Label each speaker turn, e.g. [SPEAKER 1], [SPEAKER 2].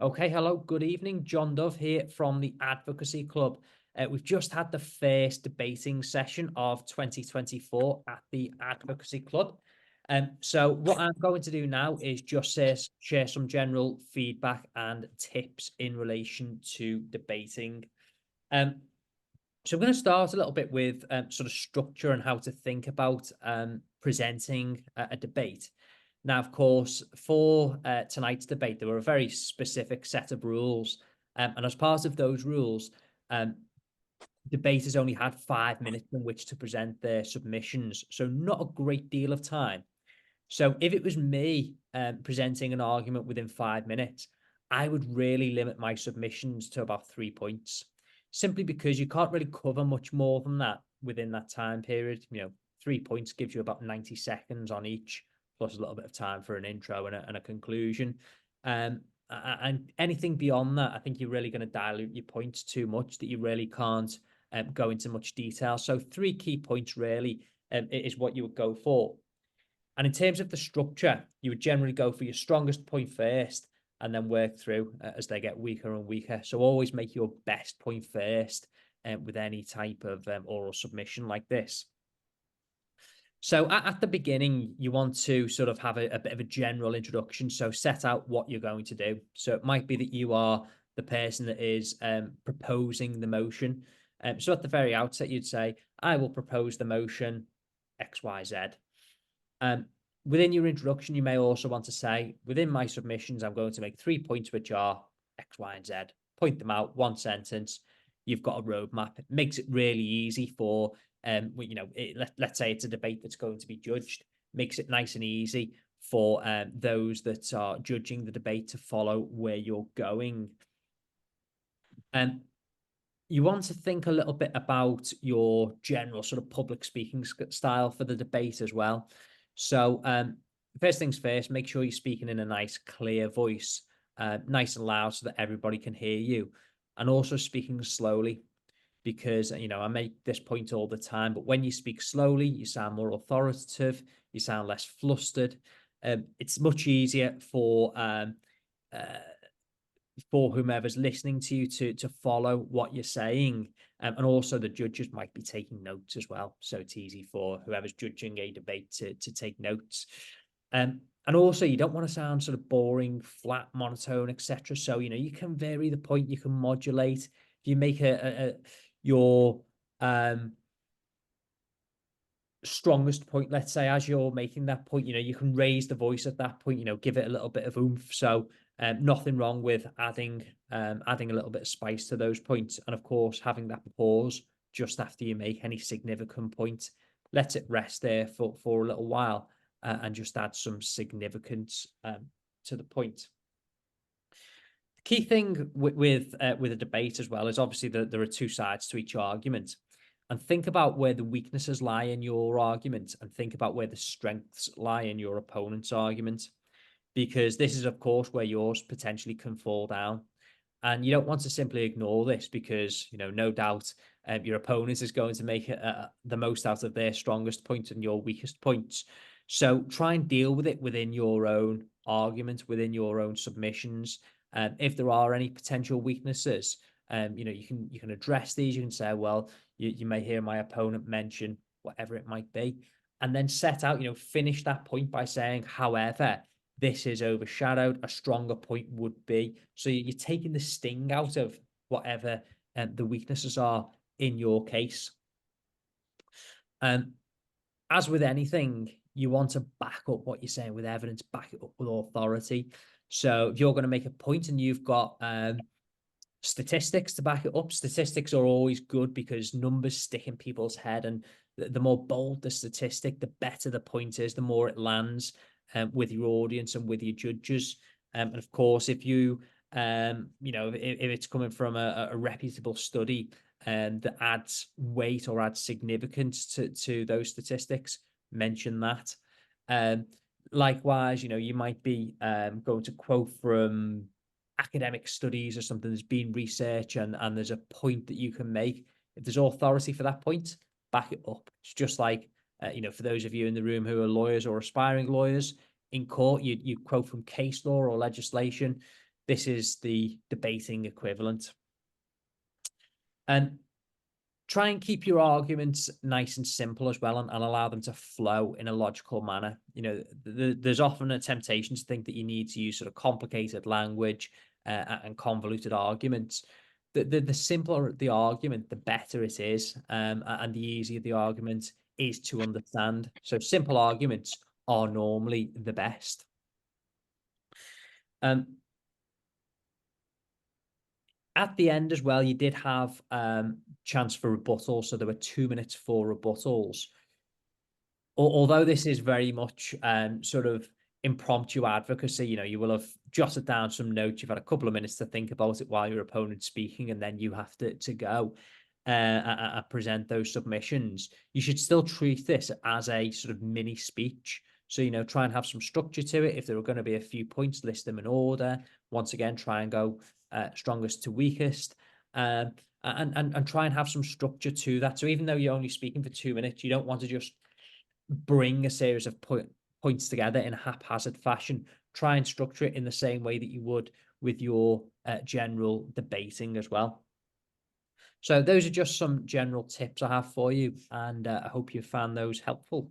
[SPEAKER 1] Okay, hello, good evening. John Dove here from the Advocacy Club. We've just had the first debating session of 2024 at the Advocacy Club. So what I'm going to do now is just share some general feedback and tips in relation to debating. Um, so I'm going to start a little bit with sort of structure and how to think about presenting a debate. Now, of course, for tonight's debate, there were a very specific set of rules. And as part of those rules, debaters only had 5 minutes in which to present their submissions. So not a great deal of time. So if it was me presenting an argument within 5 minutes, I would really limit my submissions to about 3 points, simply because you can't really cover much more than that within that time period. 3 points gives you about 90 seconds on each, plus a little bit of time for an intro and a conclusion. And anything beyond that, I think you're really going to dilute your points too much that you really can't go into much detail. So 3 key points really is what you would go for. And in terms of the structure, you would generally go for your strongest point first and then work through as they get weaker and weaker. So always make your best point first with any type of oral submission like this. So at the beginning, you want to sort of have a bit of a general introduction. So set out what you're going to do. So it might be that you are the person that is proposing the motion. So at the very outset, you'd say, I will propose the motion X, Y, Z. Within your introduction, you may also want to say, within my submissions, I'm going to make 3 points, which are X, Y, and Z. Point them out, one sentence. You've got a roadmap. It makes it really easy for, let's say it's a debate that's going to be judged. Makes it nice and easy for those that are judging the debate to follow where you're going. You want to think a little bit about your general sort of public speaking style for the debate as well. So first things first, make sure you're speaking in a nice, clear voice, nice and loud so that everybody can hear you. And also speaking slowly because, I make this point all the time, but when you speak slowly, you sound more authoritative, you sound less flustered. It's much easier for whomever's listening to you to follow what you're saying. And also the judges might be taking notes as well. So it's easy for whoever's judging a debate to take notes. And also you don't want to sound sort of boring, flat, monotone, etc. So, you can vary the point, you can modulate. If you make your strongest point, let's say, as you're making that point, you can raise the voice at that point, give it a little bit of oomph. So nothing wrong with adding a little bit of spice to those points. And of course, having that pause just after you make any significant point, let it rest there for a little while and just add some significance to the point. The key thing with a debate as well is obviously that there are two sides to each argument. And think about where the weaknesses lie in your argument and think about where the strengths lie in your opponent's argument. Because this is, of course, where yours potentially can fall down. And you don't want to simply ignore this because, no doubt your opponent is going to make the most out of their strongest point and your weakest points. So try and deal with it within your own argument, within your own submissions. If there are any potential weaknesses, you can address these. You can say, well, you may hear my opponent mention whatever it might be, and then set out, finish that point by saying, however, this is overshadowed, a stronger point would be. So you're taking the sting out of whatever the weaknesses are in your case. As with anything, you want to back up what you're saying with evidence, back it up with authority. So if you're going to make a point and you've got statistics to back it up, statistics are always good because numbers stick in people's head, and the more bold the statistic, the better the point is, the more it lands with your audience and with your judges. And of course, if you if it's coming from a reputable study that adds weight or adds significance to those statistics, mention that. Likewise, you might be going to quote from academic studies or something. There's been research and there's a point that you can make. If there's authority for that point, back it up. It's just like for those of you in the room who are lawyers or aspiring lawyers, in court you quote from case law or legislation. this is the debating equivalent. And try and keep your arguments nice and simple as well, and allow them to flow in a logical manner. There's often a temptation to think that you need to use sort of complicated language and convoluted arguments. The simpler the argument, the better it is, and the easier the argument is to understand. So simple arguments are normally the best. At the end as well, you did have chance for rebuttal, so there were 2 minutes for rebuttals. Although this is very much sort of impromptu advocacy, you will have jotted down some notes. You've had a couple of minutes to think about it while your opponent's speaking, and then you have to go and present those submissions. You should still treat this as a sort of mini speech. So, try and have some structure to it. If there are going to be a few points, list them in order. Once again, try and go strongest to weakest. And try and have some structure to that. So even though you're only speaking for 2 minutes, you don't want to just bring a series of points together in a haphazard fashion. Try and structure it in the same way that you would with your general debating as well. So those are just some general tips I have for you, and I hope you found those helpful.